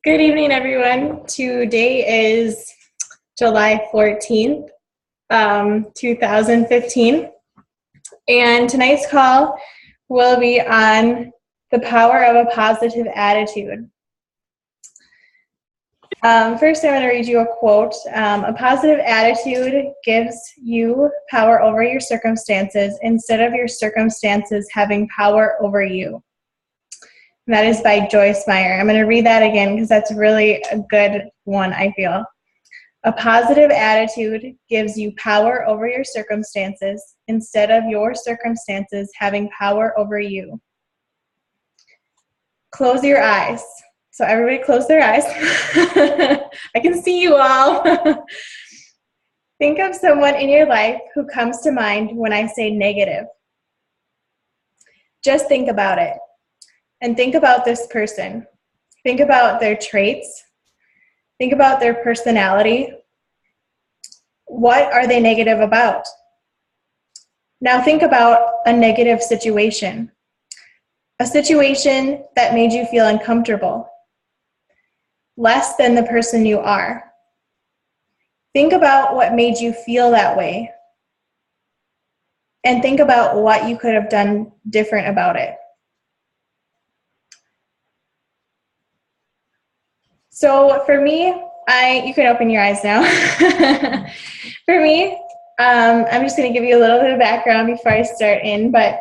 Good evening, everyone. Today is July 14th, 2015, and tonight's call will be on the power of a positive attitude. First, I'm going to read you a quote. A positive attitude gives you power over your circumstances instead of your circumstances having power over you. And that is by Joyce Meyer. I'm going to read that again because that's really a good one, I feel. A positive attitude gives you power over your circumstances instead of your circumstances having power over you. Close your eyes. So everybody close their eyes. I can see you all. Think of someone in your life who comes to mind when I say negative. Just think about it. And think about this person. Think about their traits. Think about their personality. What are they negative about? Now think about a negative situation. A situation that made you feel uncomfortable. Less than the person you are. Think about what made you feel that way. And think about what you could have done different about it. So for me, you can open your eyes now. For me, I'm just going to give you a little bit of background before I start in, but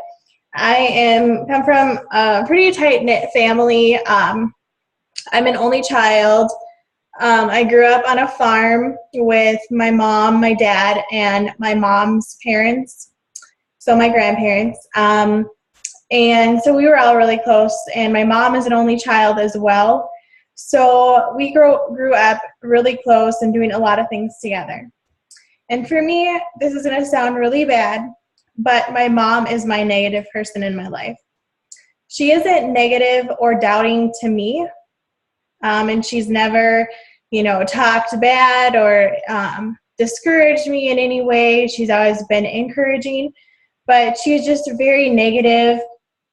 I come from a pretty tight-knit family. I'm an only child. I grew up on a farm with my mom, my dad, and my mom's parents, so my grandparents. And so we were all really close, and my mom is an only child as well. So we grew up really close and doing a lot of things together. And for me, this is going to sound really bad, but my mom is my negative person in my life. She isn't negative or doubting to me, and she's never, talked bad or discouraged me in any way. She's always been encouraging, but she's just very negative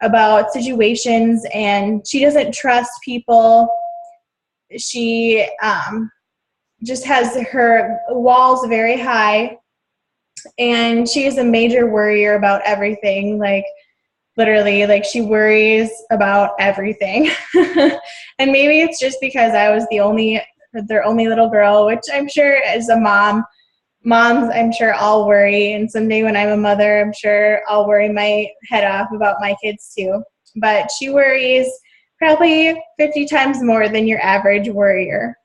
about situations, and she doesn't trust people. She just has her walls very high, and she is a major worrier about everything, literally, she worries about everything. And maybe it's just because I was their only little girl, which I'm sure as a moms, I'm sure I'll worry, and someday when I'm a mother, I'm sure I'll worry my head off about my kids too. But she worries probably 50 times more than your average worrier.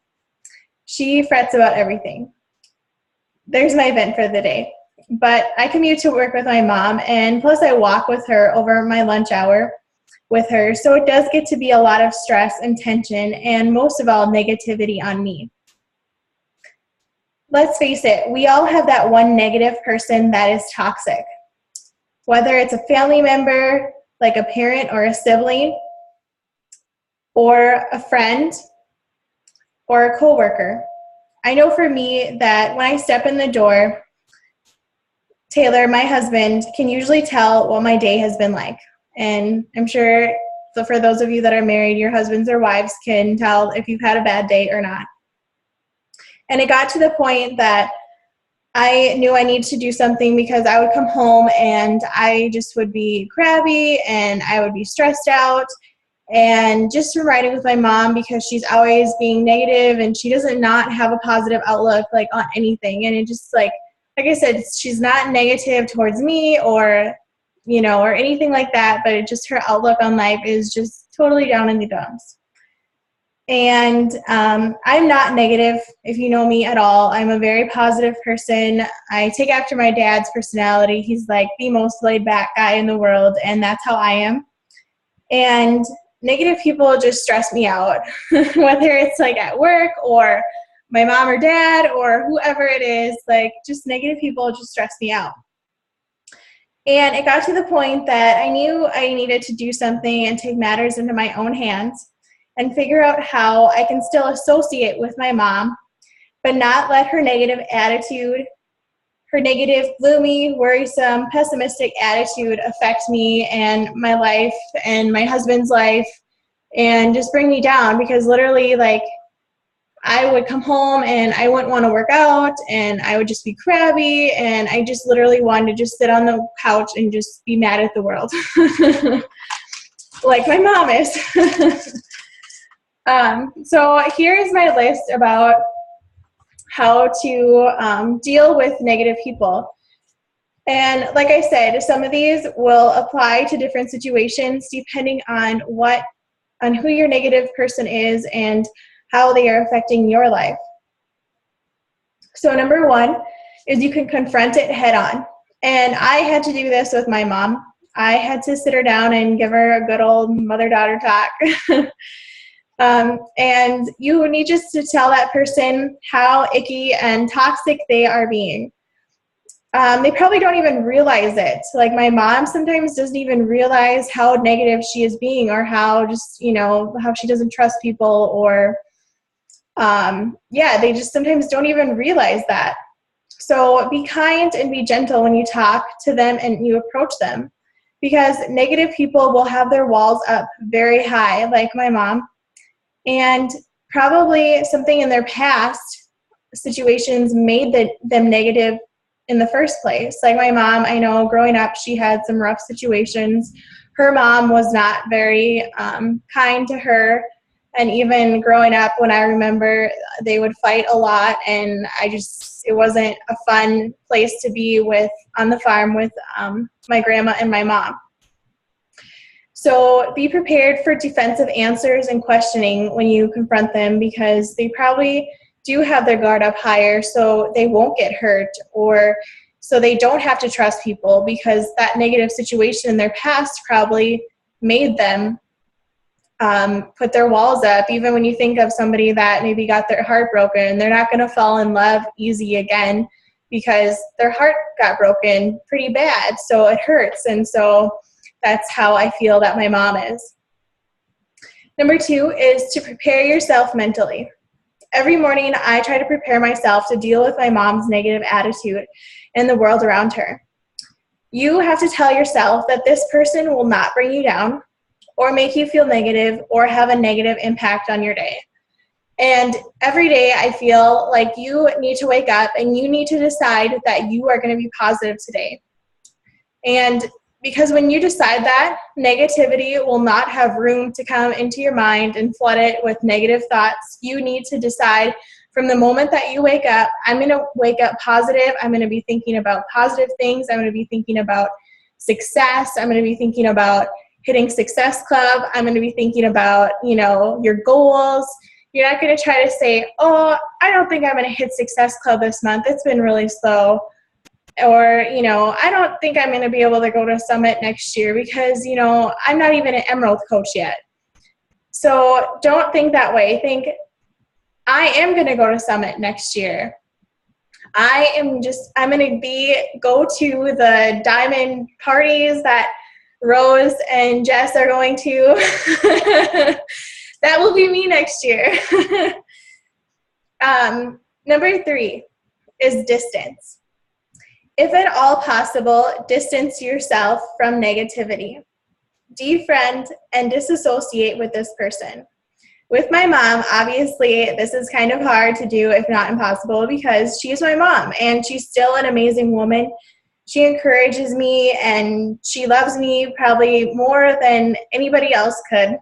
She frets about everything. There's my vent for the day. But I commute to work with my mom, and plus I walk with her over my lunch hour with her, so it does get to be a lot of stress and tension, and most of all, negativity on me. Let's face it, we all have that one negative person that is toxic. Whether it's a family member, like a parent or a sibling, or a friend, or a coworker. I know for me that when I step in the door, Taylor, my husband, can usually tell what my day has been like. And I'm sure for those of you that are married, your husbands or wives can tell if you've had a bad day or not. And it got to the point that I knew I needed to do something because I would come home and I just would be crabby and I would be stressed out. And just from riding with my mom, because she's always being negative and she doesn't not have a positive outlook on anything. And it just like I said, she's not negative towards me or anything like that, but it just her outlook on life is just totally down in the dumps. And I'm not negative, if you know me at all. I'm a very positive person. I take after my dad's personality. He's like the most laid back guy in the world, and that's how I am. And negative people just stress me out, whether it's at work or my mom or dad or whoever it is, just negative people just stress me out. And it got to the point that I knew I needed to do something and take matters into my own hands and figure out how I can still associate with my mom, but not let her negative attitude, her negative, gloomy, worrisome, pessimistic attitude affect me and my life and my husband's life and just bring me down, because literally I would come home and I wouldn't want to work out, and I would just be crabby, and I just literally wanted to just sit on the couch and just be mad at the world. Like my mom is. So here's my list about how to deal with negative people. And like I said, some of these will apply to different situations depending on who your negative person is and how they are affecting your life. So number one is you can confront it head on. And I had to do this with my mom. I had to sit her down and give her a good old mother-daughter talk. And you need just to tell that person how icky and toxic they are being. They probably don't even realize it. Like my mom sometimes doesn't even realize how negative she is being, or how just, how she doesn't trust people, or they just sometimes don't even realize that. So be kind and be gentle when you talk to them and you approach them, because negative people will have their walls up very high, like my mom, and probably something in their past situations made them negative in the first place. Like my mom, I know growing up, she had some rough situations. Her mom was not very kind to her. And even growing up, when I remember, they would fight a lot, and it wasn't a fun place to be with on the farm with my grandma and my mom. So be prepared for defensive answers and questioning when you confront them, because they probably do have their guard up higher so they won't get hurt, or so they don't have to trust people, because that negative situation in their past probably made them put their walls up. Even when you think of somebody that maybe got their heart broken, they're not going to fall in love easy again because their heart got broken pretty bad, so it hurts. And so that's how I feel that my mom is. Number two is to prepare yourself mentally. Every morning, I try to prepare myself to deal with my mom's negative attitude and the world around her. You have to tell yourself that this person will not bring you down or make you feel negative or have a negative impact on your day. And every day I feel like you need to wake up and you need to decide that you are going to be positive today. And because when you decide that, negativity will not have room to come into your mind and flood it with negative thoughts. You need to decide from the moment that you wake up, I'm going to wake up positive. I'm going to be thinking about positive things. I'm going to be thinking about success. I'm going to be thinking about hitting Success Club. I'm going to be thinking about, your goals. You're not going to try to say, oh, I don't think I'm going to hit Success Club this month. It's been really slow. Or, I don't think I'm going to be able to go to Summit next year because, I'm not even an Emerald coach yet. So don't think that way. Think, I am going to go to Summit next year. I'm going to go to the diamond parties that Rose and Jess are going to. That will be me next year. Number three is distance. If at all possible, distance yourself from negativity. Defriend and disassociate with this person. With my mom, obviously, this is kind of hard to do, if not impossible, because she's my mom and she's still an amazing woman. She encourages me and she loves me probably more than anybody else could.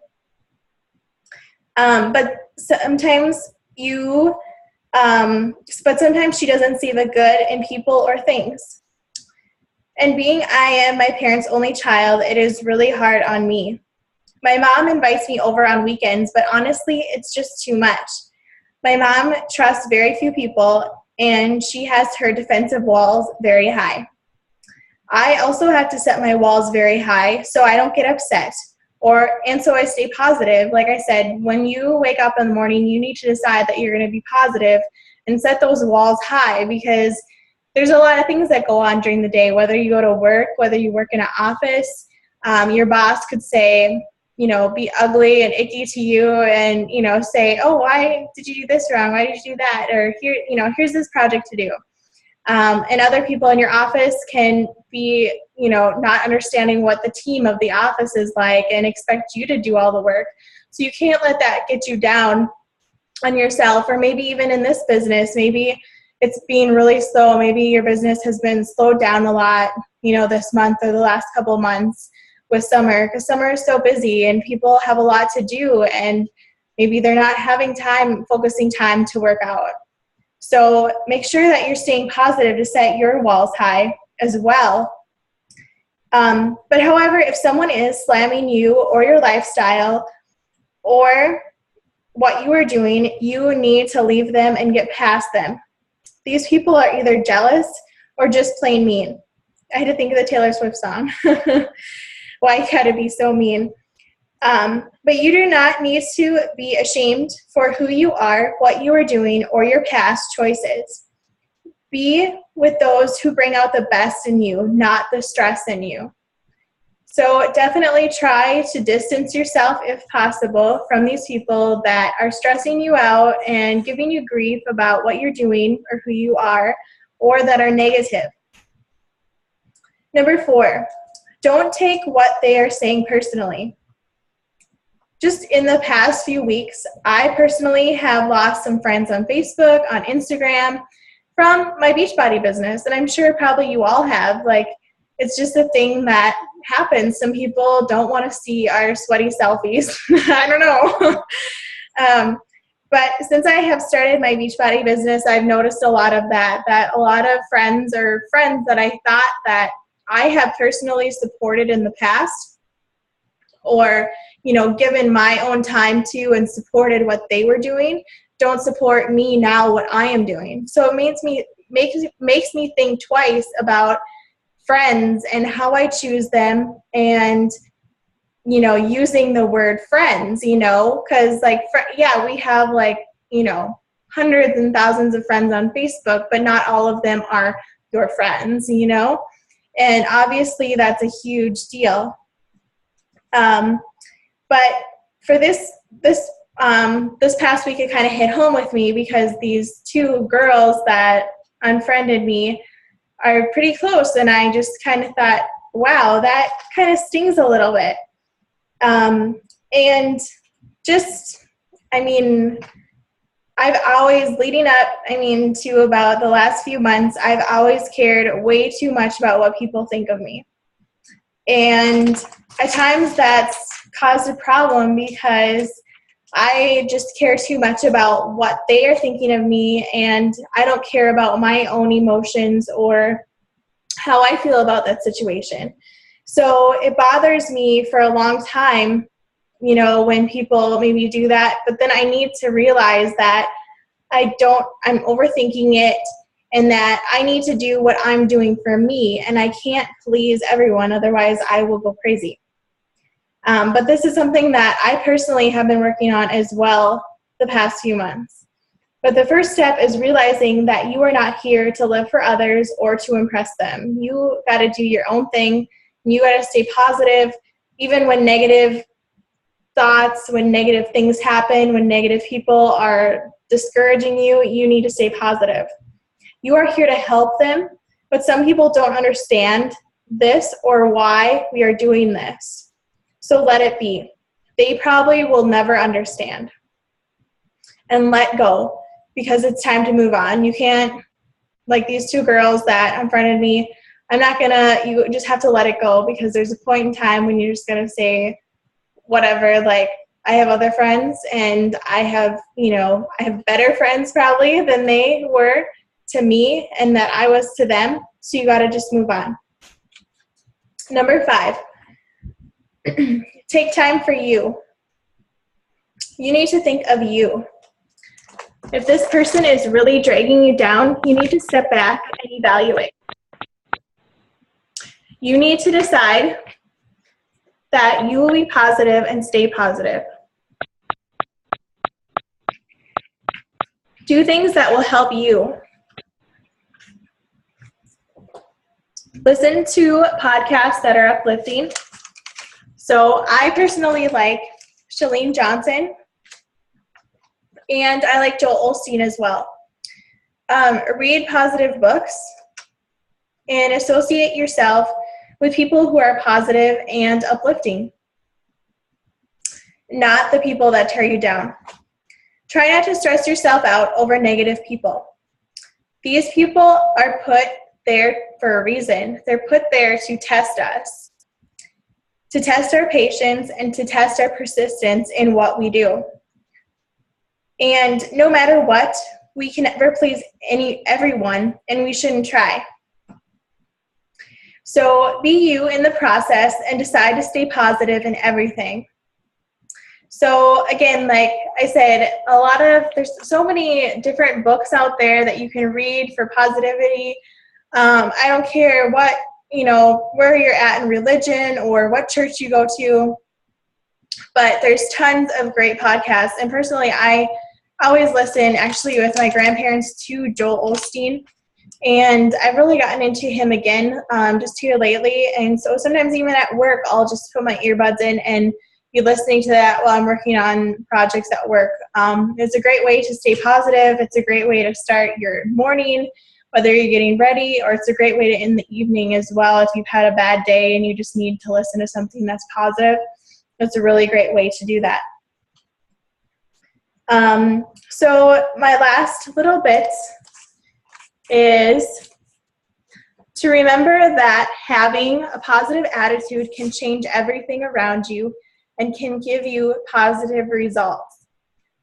But sometimes she doesn't see the good in people or things. And being I am my parents' only child, it is really hard on me. My mom invites me over on weekends, but honestly, it's just too much. My mom trusts very few people, and she has her defensive walls very high. I also have to set my walls very high so I don't get upset, and so I stay positive. Like I said, when you wake up in the morning, you need to decide that you're going to be positive and set those walls high, because there's a lot of things that go on during the day, whether you go to work, whether you work in an office. Your boss could say, be ugly and icky to you and, say, oh, why did you do this wrong? Why did you do that? Or here's this project to do. And other people in your office can be, not understanding what the team of the office is like and expect you to do all the work. So you can't let that get you down. on yourself, or maybe even in this business, maybe it's being really slow. Maybe your business has been slowed down a lot, this month or the last couple of months with summer, because summer is so busy and people have a lot to do, and maybe they're not having focusing time to work out. So make sure that you're staying positive to set your walls high as well. But however, if someone is slamming you or your lifestyle or what you are doing, you need to leave them and get past them. These people are either jealous or just plain mean. I had to think of the Taylor Swift song. Why you gotta be so mean? But you do not need to be ashamed for who you are, what you are doing, or your past choices. Be with those who bring out the best in you, not the stress in you. So definitely try to distance yourself, if possible, from these people that are stressing you out and giving you grief about what you're doing or who you are, or that are negative. Number 4, don't take what they are saying personally. Just in the past few weeks, I personally have lost some friends on Facebook, on Instagram, from my Beachbody business, and I'm sure probably you all have. It's just a thing that happens. Some people don't want to see our sweaty selfies. I don't know. But since I have started my Beachbody business, I've noticed a lot of that a lot of friends that I thought that I have personally supported in the past, or given my own time to and supported what they were doing, don't support me now what I am doing. So it makes me think twice about friends and how I choose them, and using the word friends, because we have hundreds and thousands of friends on Facebook, but not all of them are your friends, and obviously that's a huge deal. But for this past week, it kind of hit home with me because these 2 girls that unfriended me are pretty close, and I just kind of thought, wow, that kind of stings a little bit. And just, I've always, leading up, to about the last few months, I've always cared way too much about what people think of me. And at times that's caused a problem because I just care too much about what they are thinking of me, and I don't care about my own emotions or how I feel about that situation. So it bothers me for a long time, when people maybe do that, but then I need to realize that I'm overthinking it, and that I need to do what I'm doing for me, and I can't please everyone, otherwise I will go crazy. But this is something that I personally have been working on as well the past few months. But the first step is realizing that you are not here to live for others or to impress them. You got to do your own thing. You got to stay positive, even when negative thoughts, when negative things happen, when negative people are discouraging you, you need to stay positive. You are here to help them, but some people don't understand this or why we are doing this. So let it be. They probably will never understand. And let go, because it's time to move on. You can't, like these 2 girls that unfriended me, you just have to let it go, because there's a point in time when you're just going to say, whatever, I have other friends, and I have better friends probably than they were to me and that I was to them. So you got to just move on. Number 5, take time for you. You need to think of you. If this person is really dragging you down, you need to step back and evaluate. You need to decide that you will be positive and stay positive. Do things that will help you. Listen to podcasts that are uplifting. So I personally like Chalene Johnson, and I like Joel Osteen as well. Read positive books and associate yourself with people who are positive and uplifting, not the people that tear you down. Try not to stress yourself out over negative people. These people are put there for a reason. They're put there to test us, to test our patience and to test our persistence in what we do. And no matter what, we can never please everyone, and we shouldn't try. So be you in the process and decide to stay positive in everything. So again, like I said, there's so many different books out there that you can read for positivity. I don't care where you're at in religion or what church you go to, but there's tons of great podcasts. And personally, I always listen actually with my grandparents to Joel Osteen. And I've really gotten into him again just here lately. And so sometimes even at work, I'll just put my earbuds in and be listening to that while I'm working on projects at work. It's a great way to stay positive. It's a great way to start your morning, whether you're getting ready, or it's a great way to end the evening as well. If you've had a bad day and you just need to listen to something that's positive, it's a really great way to do that. So my last little bit is to remember that having a positive attitude can change everything around you and can give you positive results.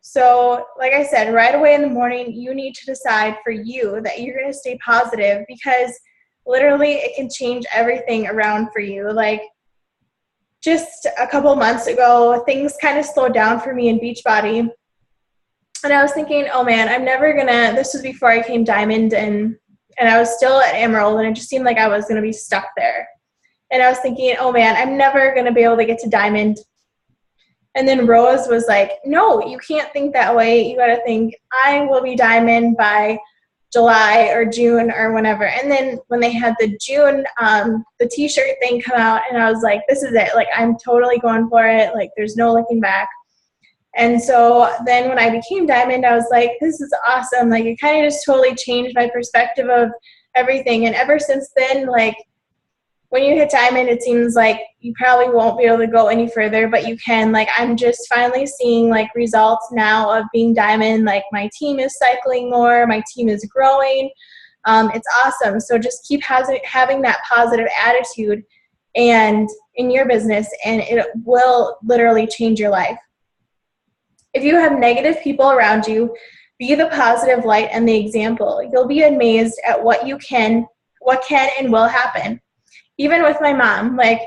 So like I said, right away in the morning, you need to decide for you that you're going to stay positive, because literally it can change everything around for you. Like just a couple months ago, things kind of slowed down for me in Beachbody. And I was thinking, oh man, this was before I came Diamond, and I was still at Emerald, and it just seemed like I was going to be stuck there. And I was thinking, oh man, I'm never going to be able to get to Diamond. And then Rose was like, no, you can't think that way. You got to think, I will be Diamond by July or June or whenever. And then when they had the June, the t-shirt thing come out, and I was like, this is it. Like, I'm totally going for it. Like, there's no looking back. And so then when I became Diamond, I was like, this is awesome. Like, it kind of just totally changed my perspective of everything. And ever since then, like, when you hit Diamond, it seems like you probably won't be able to go any further, but you can. Like, I'm just finally seeing, like, results now of being Diamond. Like, my team is cycling more. My team is growing. It's awesome. So just keep having that positive attitude and in your business, and it will literally change your life. If you have negative people around you, be the positive light and the example. You'll be amazed at what can and will happen. Even with my mom, like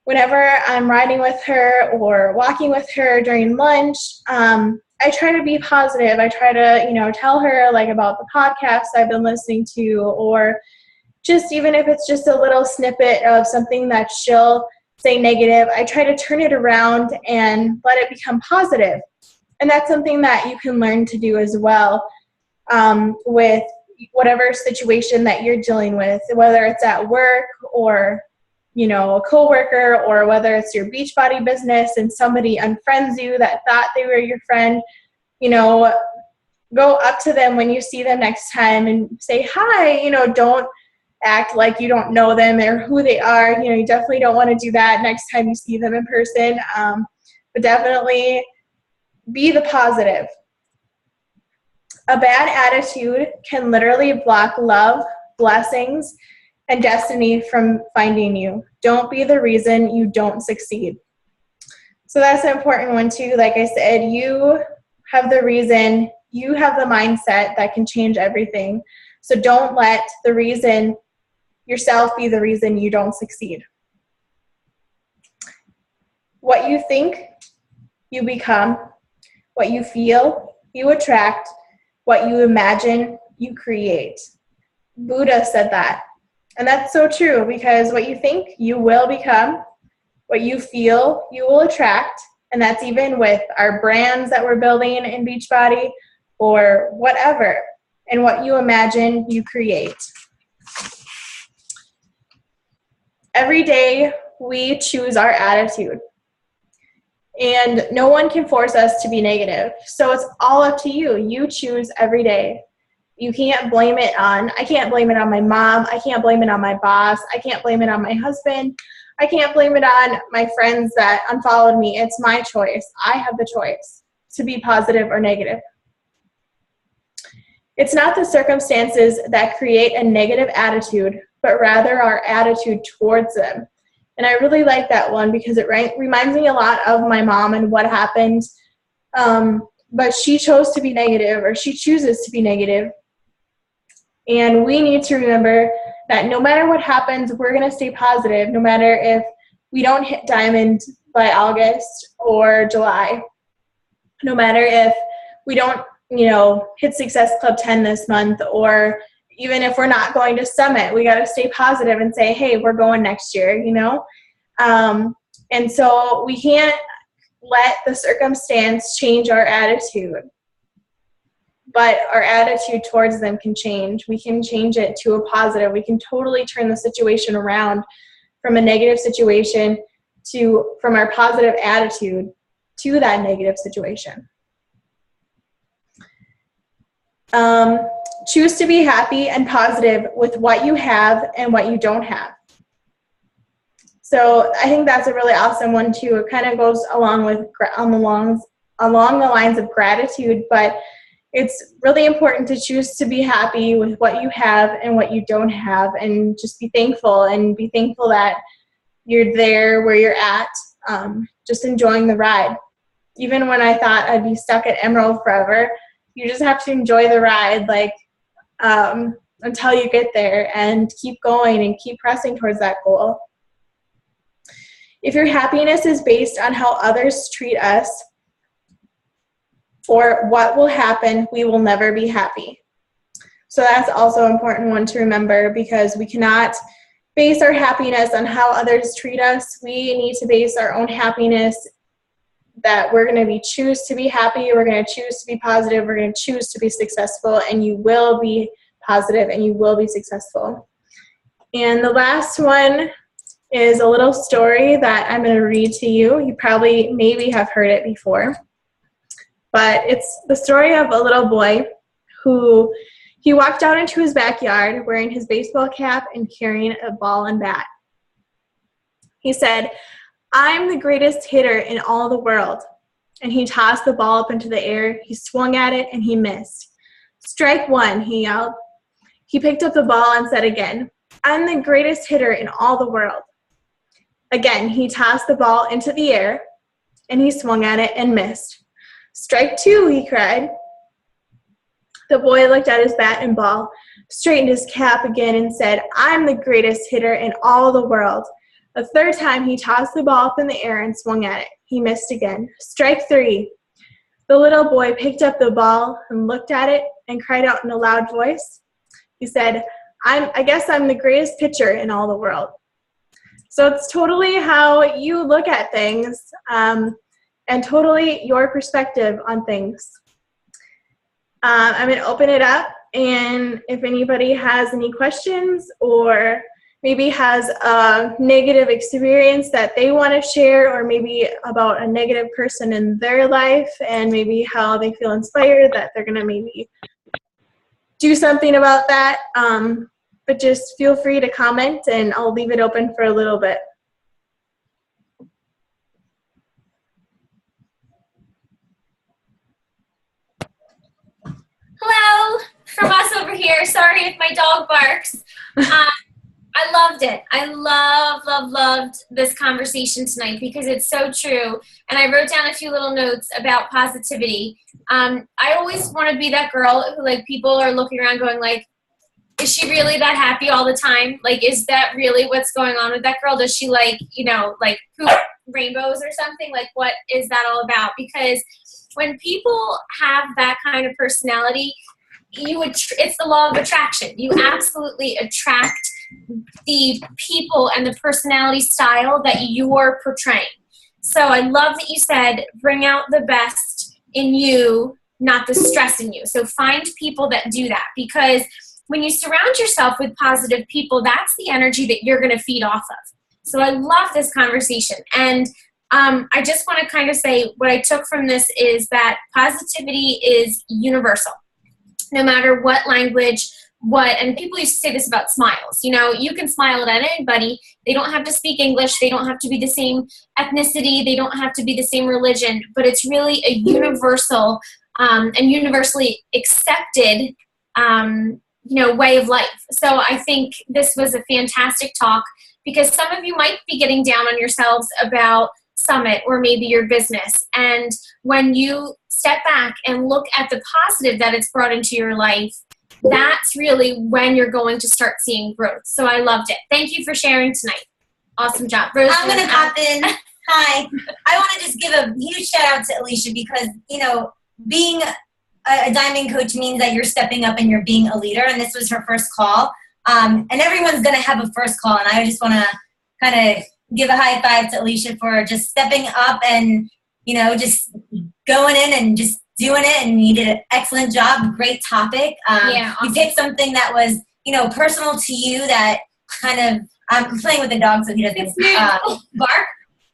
whenever I'm riding with her or walking with her during lunch, I try to be positive. I try to, tell her like about the podcasts I've been listening to, or just even if it's just a little snippet of something that she'll say negative, I try to turn it around and let it become positive. And that's something that you can learn to do as well with whatever situation that you're dealing with, whether it's at work or, a coworker, or whether it's your Beachbody business and somebody unfriends you that thought they were your friend. Go up to them when you see them next time and say hi. Don't act like you don't know them or who they are. You definitely don't want to do that next time you see them in person. But definitely be the positive. A bad attitude can literally block love, blessings, and destiny from finding you. Don't be the reason you don't succeed. So that's an important one too. Like I said, you have the reason, you have the mindset that can change everything. So don't let the reason yourself be the reason you don't succeed. What you think, you become. What you feel, you attract. What you imagine, you create. Buddha said that. And that's so true, because what you think, you will become. What you feel, you will attract. And that's even with our brands that we're building in Beachbody or whatever. And what you imagine, you create. Every day, we choose our attitude. And no one can force us to be negative. So it's all up to you. You choose every day. I can't blame it on my mom. I can't blame it on my boss. I can't blame it on my husband. I can't blame it on my friends that unfollowed me. It's my choice. I have the choice to be positive or negative. It's not the circumstances that create a negative attitude, but rather our attitude towards them. And I really like that one because it reminds me a lot of my mom and what happened. But she chose to be negative, or she chooses to be negative. And we need to remember that no matter what happens, we're going to stay positive, no matter if we don't hit diamond by August or July, no matter if we don't, hit Success Club 10 this month, or even if we're not going to Summit, we got to stay positive and say, hey, we're going next year, and so we can't let the circumstance change our attitude, but our attitude towards them can change. We can change it to a positive. We can totally turn the situation around from a negative situation from our positive attitude to that negative situation. Choose to be happy and positive with what you have and what you don't have. So I think that's a really awesome one too. It kind of goes along the lines of gratitude, but it's really important to choose to be happy with what you have and what you don't have, and just be thankful that you're there where you're at, just enjoying the ride. Even when I thought I'd be stuck at Emerald forever, you just have to enjoy the ride, until you get there, and keep going and keep pressing towards that goal. If your happiness is based on how others treat us or what will happen, we will never be happy. So that's also an important one to remember, because we cannot base our happiness on how others treat us. We need to base our own happiness that we're going to choose to be happy, we're going to choose to be positive, we're going to choose to be successful, and you will be positive and you will be successful. And the last one is a little story that I'm going to read to you. You probably maybe have heard it before, but it's the story of a little boy who he walked out into his backyard wearing his baseball cap and carrying a ball and bat. He said, "I'm the greatest hitter in all the world." And he tossed the ball up into the air. He swung at it and he missed. "Strike one," he yelled. He picked up the ball and said again, "I'm the greatest hitter in all the world." Again, he tossed the ball into the air and he swung at it and missed. "Strike two," he cried. The boy looked at his bat and ball, straightened his cap again and said, "I'm the greatest hitter in all the world." A third time, he tossed the ball up in the air and swung at it. He missed again. "Strike three." The little boy picked up the ball and looked at it and cried out in a loud voice. He said, I guess I'm the greatest pitcher in all the world." So it's totally how you look at things, and totally your perspective on things. I'm going to open it up, and if anybody has any questions or maybe has a negative experience that they want to share, or maybe about a negative person in their life and maybe how they feel inspired that they're going to maybe do something about that, but just feel free to comment and I'll leave it open for a little bit. Hello from us over here. Sorry if my dog barks. I loved it. I loved this conversation tonight because it's so true. And I wrote down a few little notes about positivity. I always want to be that girl who, like, people are looking around going, like, is she really that happy all the time? Like, is that really what's going on with that girl? Does she, like, poop rainbows or something? Like, what is that all about? Because when people have that kind of personality, it's the law of attraction. You absolutely attract the people and the personality style that you're portraying. So I love that you said, bring out the best in you, not the stress in you. So find people that do that, because when you surround yourself with positive people, that's the energy that you're going to feed off of. So I love this conversation. And I just want to kind of say what I took from this is that positivity is universal. No matter what language, and people used to say this about smiles. You can smile at anybody. They don't have to speak English. They don't have to be the same ethnicity. They don't have to be the same religion. But it's really a universal and universally accepted way of life. So I think this was a fantastic talk because some of you might be getting down on yourselves about Summit or maybe your business. And when you step back and look at the positive that it's brought into your life, that's really when you're going to start seeing growth. So I loved it. Thank you for sharing tonight. Awesome job. Rose, I'm going to pop in. Hi. I want to just give a huge shout out to Alicia because, being a diamond coach means that you're stepping up and you're being a leader. And this was her first call. And everyone's going to have a first call. And I just want to kind of give a high five to Alicia for just stepping up and, just going in and just doing it. And you did an excellent job. Great topic. Awesome. You picked something that was, personal to you that kind of, I'm playing with the dog so he doesn't bark.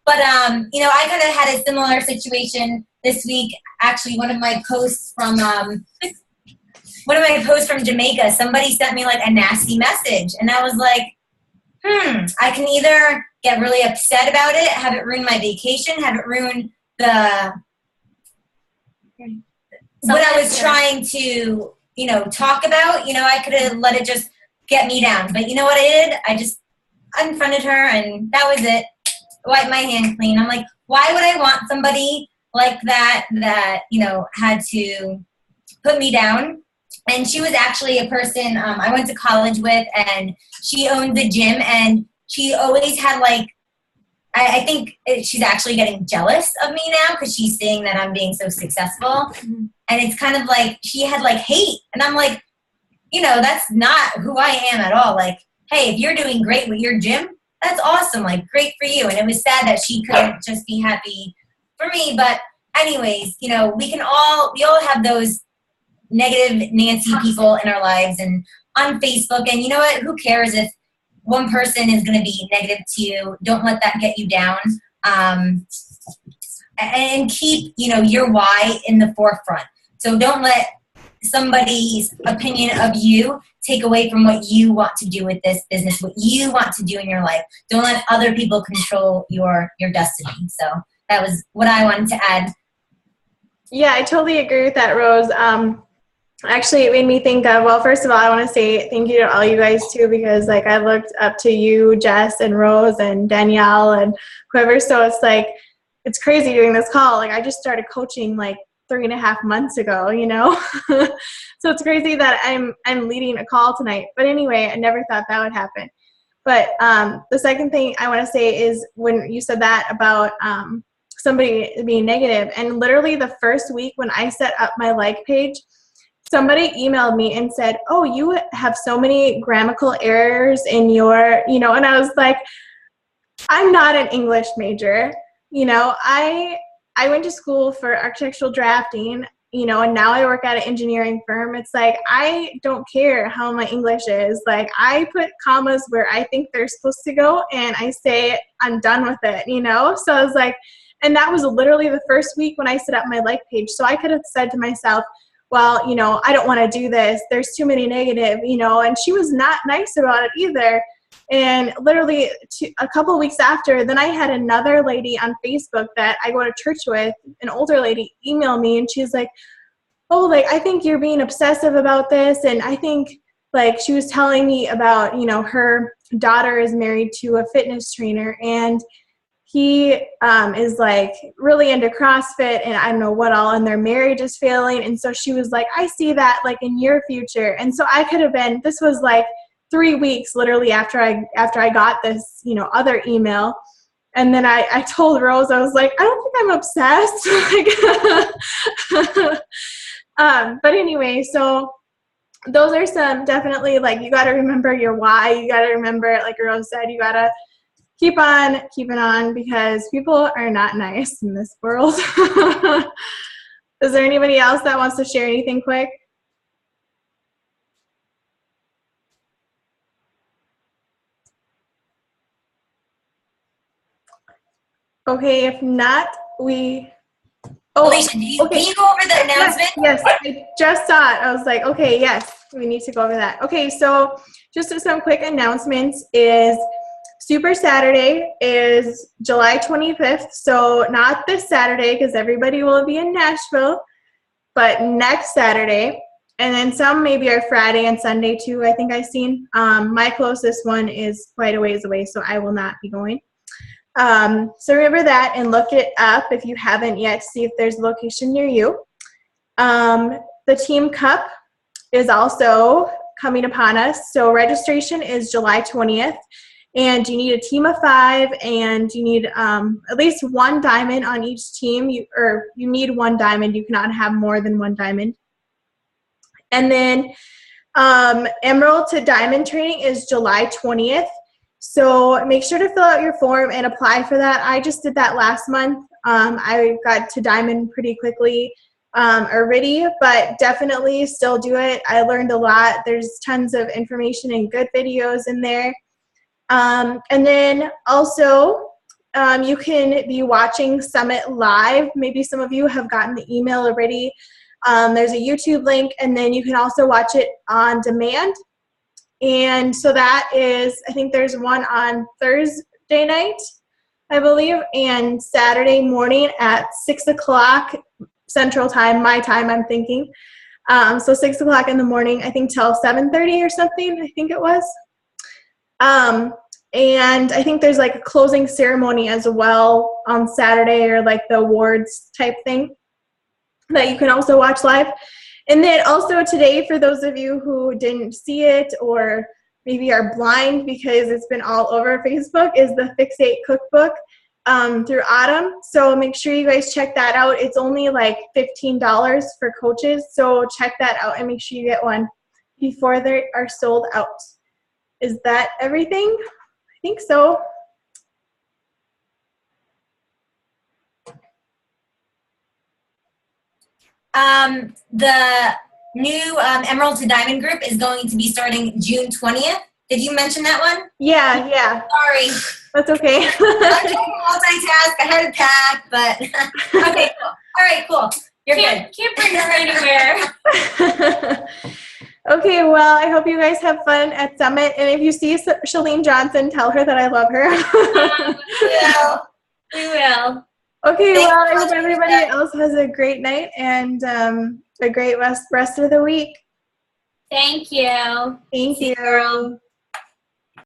But, I kind of had a similar situation this week. Actually, one of my posts from Jamaica, somebody sent me like a nasty message. And I was like, I can either get really upset about it, have it ruin my vacation, have it ruin what I was trying to, talk about. I could have let it just get me down. But you know what I did? I just unfriended her and that was it. Wiped my hand clean. I'm like, why would I want somebody like that, had to put me down? And she was actually a person I went to college with, and she owned the gym, and she always had I think she's actually getting jealous of me now because she's seeing that I'm being so successful. Mm-hmm. And it's kind of like she had hate. And I'm like, that's not who I am at all. Like, hey, if you're doing great with your gym, that's awesome. Great for you. And it was sad that she couldn't just be happy for me. But anyways, we all have those negative Nancy people in our lives and on Facebook. And you know what? Who cares if one person is going to be negative to you? Don't let that get you down. And keep, your why in the forefront. So don't let somebody's opinion of you take away from what you want to do with this business, what you want to do in your life. Don't let other people control your destiny. So that was what I wanted to add. Yeah, I totally agree with that, Rose. Actually, it made me think of, well, first of all, I want to say thank you to all you guys too, because I looked up to you, Jess and Rose and Danielle and whoever. So it's crazy doing this call. I just started coaching 3.5 months ago, so it's crazy that I'm leading a call tonight. But anyway, I never thought that would happen. But the second thing I want to say is when you said that about somebody being negative, and literally the first week when I set up my page, somebody emailed me and said, oh, you have so many grammatical errors in your, and I was like, I'm not an English major. I went to school for architectural drafting, and now I work at an engineering firm. It's I don't care how my English is. I put commas where I think they're supposed to go, and I say I'm done with it, So I was and that was literally the first week when I set up my page. So I could have said to myself, well, I don't want to do this. There's too many negative, and she was not nice about it either. And literally a couple of weeks after, then I had another lady on Facebook that I go to church with, an older lady, email me, and she's like, oh, I think you're being obsessive about this. And I think she was telling me about, her daughter is married to a fitness trainer, and he is really into CrossFit and I don't know what all, and their marriage is failing. And so she was like, I see that in your future. And so I could have been, this was 3 weeks literally after I got this, other email. And then I told Rose, I was like, I don't think I'm obsessed. But anyway, so those are some definitely you got to remember your why. You got to remember, like Rose said, you got to keep on keeping on because people are not nice in this world. Is there anybody else that wants to share anything quick? Okay, if not, Alicia, can you go over the announcement? Yes, I just saw it. I was like, okay, yes, we need to go over that. Okay, so just some quick announcements is Super Saturday is July 25th, so not this Saturday because everybody will be in Nashville, but next Saturday. And then some maybe are Friday and Sunday too, I think I've seen. My closest one is quite a ways away, so I will not be going. So remember that and look it up if you haven't yet, see if there's a location near you. The Team Cup is also coming upon us. So registration is July 20th. And you need a team of 5, and you need at least 1 diamond on each team. You need 1 diamond. You cannot have more than 1 diamond. And then Emerald to Diamond training is July 20th. So make sure to fill out your form and apply for that. I just did that last month. I got to Diamond pretty quickly already, but definitely still do it. I learned a lot. There's tons of information and good videos in there. And then also, you can be watching Summit live. Maybe some of you have gotten the email already. There's a YouTube link, and then you can also watch it on demand. And so that is, I think there's one on Thursday night, I believe, and Saturday morning at 6 o'clock Central Time, my time, I'm thinking. So 6 o'clock in the morning, I think till 7:30 or something, I think it was. And I think there's like a closing ceremony as well on Saturday, or like the awards type thing that you can also watch live. And then also today, for those of you who didn't see it or maybe are blind because it's been all over Facebook, is the Fix8 cookbook through Autumn. So make sure you guys check that out. It's only like $15 for coaches. So check that out and make sure you get one before they are sold out. Is that everything? I think so. The new Emerald to Diamond group is going to be starting June 20th. Did you mention that one? Yeah. Sorry. That's okay. I'm trying to multitask. I had to pack, but okay, cool. All right, cool. You're good. Can't bring her anywhere. Okay, well, I hope you guys have fun at Summit. And if you see Shalene Johnson, tell her that I love her. We will. Okay, well, I hope everybody else has a great night and a great rest of the week. Thank you. Thank you.